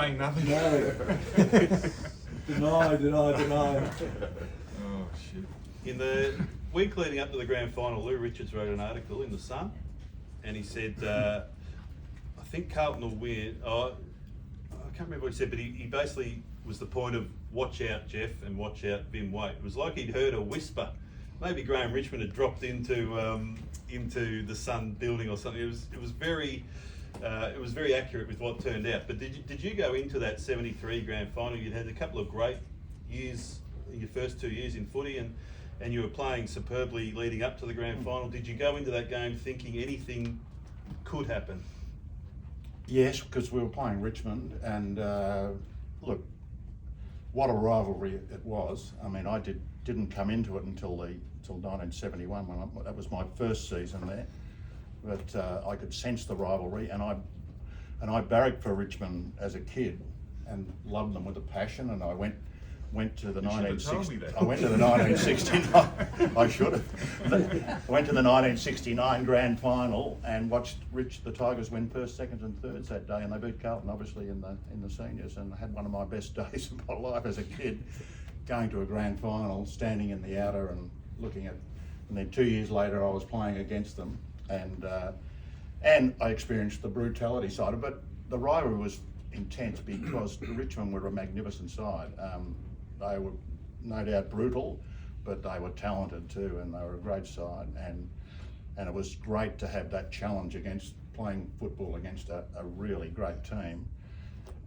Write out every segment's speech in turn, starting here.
saying nothing. No. Deny. Oh shit. In the week leading up to the grand final, Lou Richards wrote an article in The Sun, and he said, I think Carlton will win. I can't remember what he said, but he basically was the point of watch out Jeff and watch out Vim Waite. It was like he'd heard a whisper. Maybe Graham Richmond had dropped into the Sun building or something. It was very accurate with what turned out. But did you go into that 73 grand final? You'd had a couple of great years in your first 2 years in footy, and you were playing superbly leading up to the grand final. Did you go into that game thinking anything could happen? Yes, because we were playing Richmond, and look, what a rivalry it was. I mean, I didn't come into it until 1971 when that was my first season there. But I could sense the rivalry, and I barracked for Richmond as a kid and loved them with a passion. And I went to the 1969. I should have. I went to the 1969 grand final and watched the Tigers win first, seconds, and thirds that day, and they beat Carlton obviously in the seniors. And I had one of my best days of my life as a kid, going to a grand final, standing in the outer and looking at. And then 2 years later, I was playing against them, and I experienced the brutality side of it. But the rivalry was intense because Richmond were a magnificent side. They were no doubt brutal, but they were talented too, and they were a great side. And it was great to have that challenge against playing football against a really great team.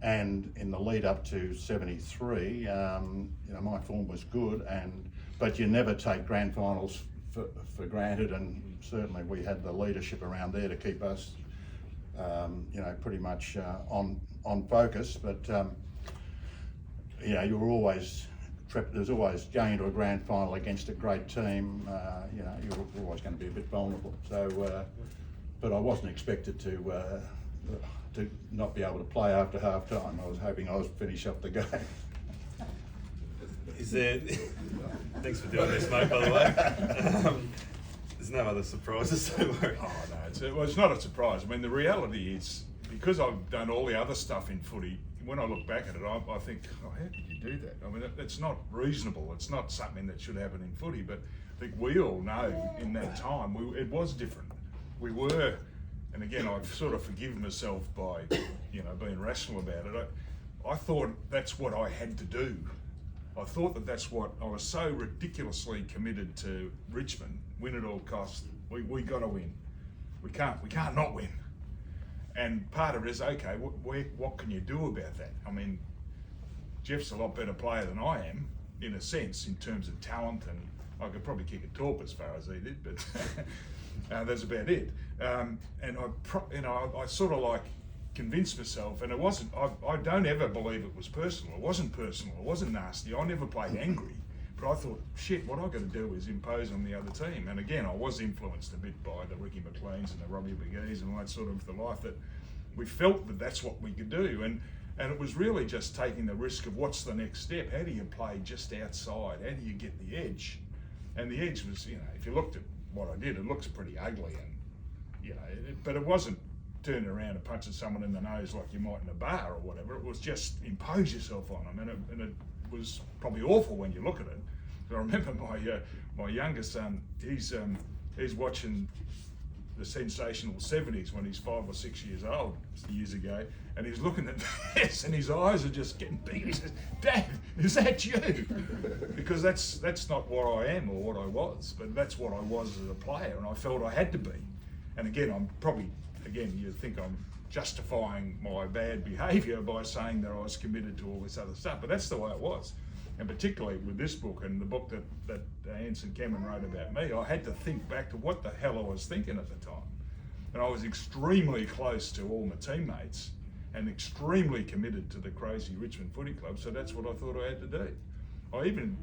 And in the lead up to 73, my form was good, but you never take grand finals for granted, and certainly we had the leadership around there to keep us, pretty much on focus. But you were always there's always going into a grand final against a great team. You're always going to be a bit vulnerable. So, but I wasn't expected to not be able to play after half time. I was hoping I was finish up the game. Is there? Thanks for doing this, mate. By the way, there's no other surprises. Don't worry. Oh no, it's not a surprise. I mean, the reality is, because I've done all the other stuff in footy, when I look back at it, I think, how did you do that? I mean, it's not reasonable. It's not something that should happen in footy. But I think we all know in that time it was different. We were, and again, I've sort of forgiven myself by, being rational about it. I thought that's what I had to do. I thought that's what I was so ridiculously committed to Richmond. Win at all costs. We got to win. We can't not win. And part of it is, okay, what can you do about that? I mean, Jeff's a lot better player than I am, in a sense, in terms of talent, and I could probably kick a torp as far as he did, but that's about it. And I sort of like convinced myself, and it wasn't, I don't ever believe it was personal. It wasn't personal, it wasn't nasty. I never played angry, but I thought, shit, what I've got to do is impose on the other team. And again, I was influenced a bit by the Ricky McLeans and the Robbie McGee's and all that sort of the life that we felt that that's what we could do. And it was really just taking the risk of what's the next step? How do you play just outside? How do you get the edge? And the edge was, if you looked at what I did, it looks pretty ugly, and but it wasn't turning around and punching someone in the nose like you might in a bar or whatever. It was just impose yourself on them, and it was probably awful when you look at it. But I remember my youngest son, he's watching the sensational 70s when he's 5 or 6 years old, years ago, and he's looking at this and his eyes are just getting big. He says, "Dad, is that you?" Because that's not what I am or what I was, but that's what I was as a player, and I felt I had to be. And again, you think I'm justifying my bad behaviour by saying that I was committed to all this other stuff, but that's the way it was. And particularly with this book and the book that Anson Cameron wrote about me, I had to think back to what the hell I was thinking at the time. And I was extremely close to all my teammates and extremely committed to the crazy Richmond Footy Club, so that's what I thought I had to do. I can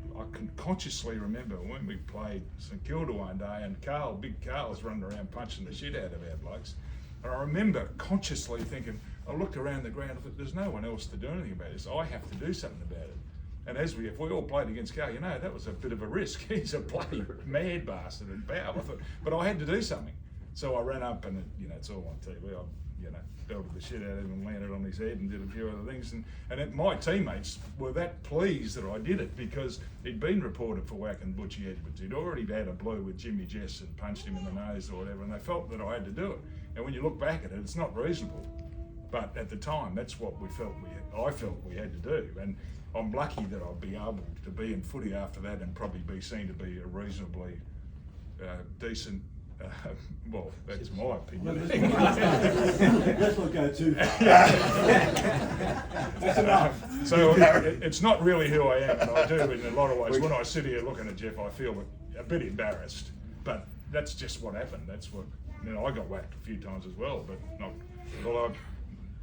consciously remember when we played St Kilda one day and Big Carl's running around punching the shit out of our blokes. And I remember consciously thinking, I looked around the ground and thought, there's no one else to do anything about this. I have to do something about it. And if we all played against Carl, that was a bit of a risk. He's a bloody mad bastard and bow. But I had to do something. So I ran up and, it's all on TV. belted the shit out of him and landed on his head and did a few other things. My teammates were that pleased that I did it because he'd been reported for whacking Butchie Edwards. He'd already had a blow with Jimmy Jess and punched him in the nose or whatever, and they felt that I had to do it. And when you look back at it, it's not reasonable. But at the time, that's what I felt we had to do. And I'm lucky that I'll be able to be in footy after that and probably be seen to be a reasonably decent. Well, that's my opinion. Let's not go too far. That's enough. So it's not really who I am, and I do in a lot of ways. When I sit here looking at Jeff, I feel a bit embarrassed, but that's just what happened. That's what, I got whacked a few times as well, but not. Well,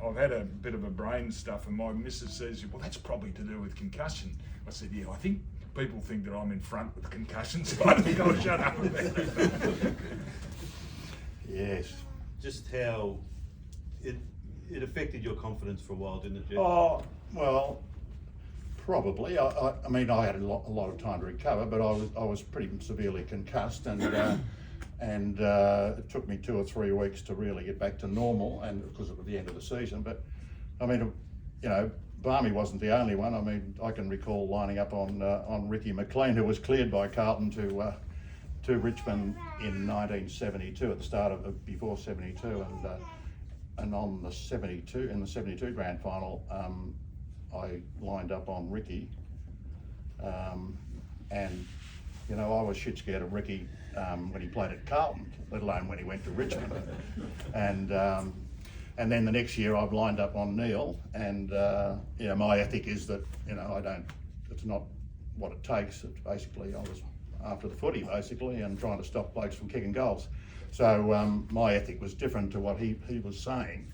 I've had a bit of a brain stuff, and my missus says, well, that's probably to do with concussion. I said, yeah, I think people think that I'm in front with concussions, so I think I'll shut up about it. Yes. Just how it affected your confidence for a while, didn't it, Jeff? Oh, well, probably. I mean, I had a lot of time to recover, but I was pretty severely concussed, and it took me 2 or 3 weeks to really get back to normal, and because it was the end of the season. But I mean, Barmy wasn't the only one. I mean, I can recall lining up on Ricky McLean, who was cleared by Carlton to Richmond in 1972 at the start of before 72, and on the 72 grand final, I lined up on Ricky, and I was shit scared of Ricky when he played at Carlton, let alone when he went to Richmond, and then the next year I've lined up on Neil, and my ethic is that it's not what it takes. It's basically I was after the footy basically and trying to stop blokes from kicking goals. So my ethic was different to what he was saying,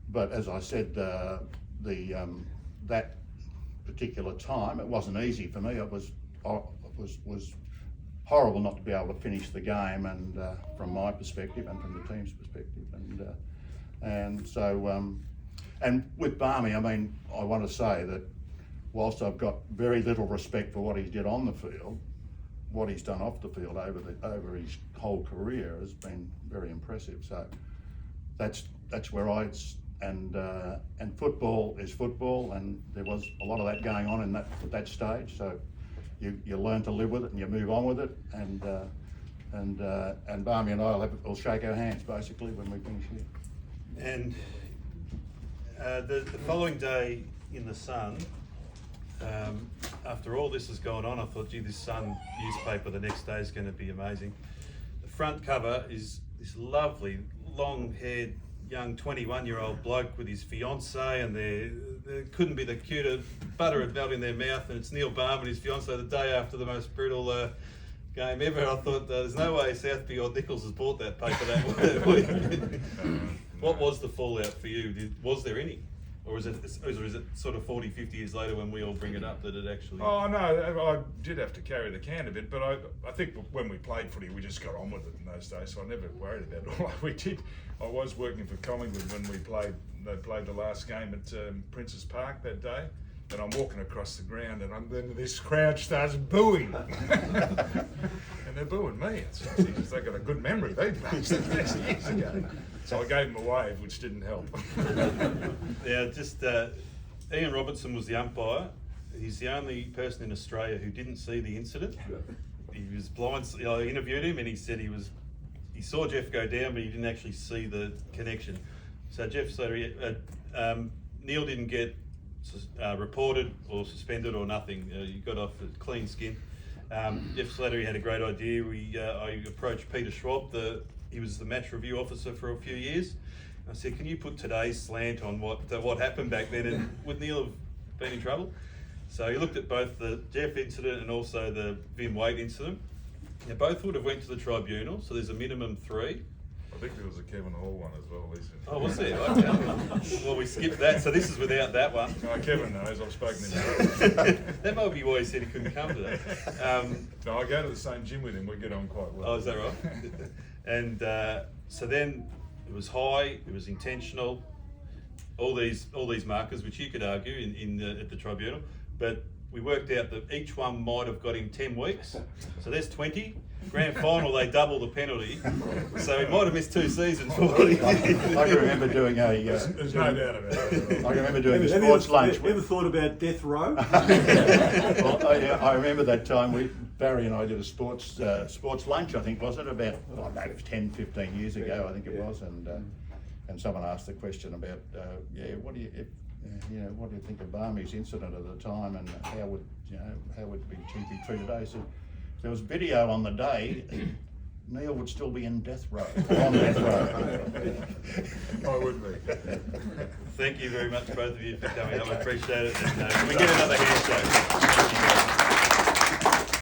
but as I said, that particular time it wasn't easy for me. It was horrible not to be able to finish the game, and from my perspective and from the team's perspective, and so with Barmy, I mean, I want to say that whilst I've got very little respect for what he did on the field, what he's done off the field over his whole career has been very impressive. So that's where and football is football, and there was a lot of that going on at that stage. So you learn to live with it and you move on with it, and Barmy and I will shake our hands basically when we finish here. And the following day in the Sun, after all this has gone on, I thought, gee, this Sun newspaper the next day is going to be amazing. The front cover is this lovely, long-haired, young 21-year-old bloke with his fiancée, and there couldn't be the cuter, butter had melt in their mouth, and it's Neil Balme and his fiancée the day after the most brutal game ever. I thought, there's no way Southby or Nichols has bought that paper that week. What was the fallout for you? Was there any? Or is it sort of 40, 50 years later when we all bring it up that it actually... Oh, no, I did have to carry the can a bit, but I think when we played footy, we just got on with it in those days, so I never worried about it. All we did, I was working for Collingwood when they played the last game at Princes Park that day, and I'm walking across the ground, and then this crowd starts booing. And they're booing me. It's Jesus, they got a good memory, they played years ago. So I gave them a wave, which didn't help. Yeah, just Ian Robertson was the umpire. He's the only person in Australia who didn't see the incident. He was blind. I interviewed him, and he said he saw Jeff go down, but he didn't actually see the connection. So Jeff Slattery, Neil didn't get reported or suspended or nothing. He got off with clean skin. Jeff Slattery had a great idea. I approached Peter Schwab, he was the match review officer for a few years. I said, can you put today's slant on what happened back then, and would Neil have been in trouble? So he looked at both the Jeff incident and also the Vim Waite incident. Now, both would have went to the tribunal, so there's a minimum 3. I think there was a Kevin Hall one as well. Oh, was there? Okay. Well, we skipped that, so this is without that one. No, Kevin knows, I've spoken to him. That might be why he said he couldn't come today. No, I go to the same gym with him, we get on quite well. Oh, is that right? And so then it was high, it was intentional, all these markers, which you could argue at the tribunal, but we worked out that each one might have got him 10 weeks. So there's 20. Grand final, they double the penalty. So he might have missed 2 seasons for what he did. I can remember doing There's no doubt about it. I remember doing a Have you sports lunch. ever thought about death row? Well, I remember that time Barry and I did a sports lunch, I think, was it? About, I don't know, 10, 15 years ago, I think it was. And someone asked the question about, what do you think of Barmy's incident at the time, and how would she be treated today? So there was video on the day. Neil would still be in death row. On death row. I would be. Thank you very much, both of you, for coming up. I appreciate it. And can we get another handshake?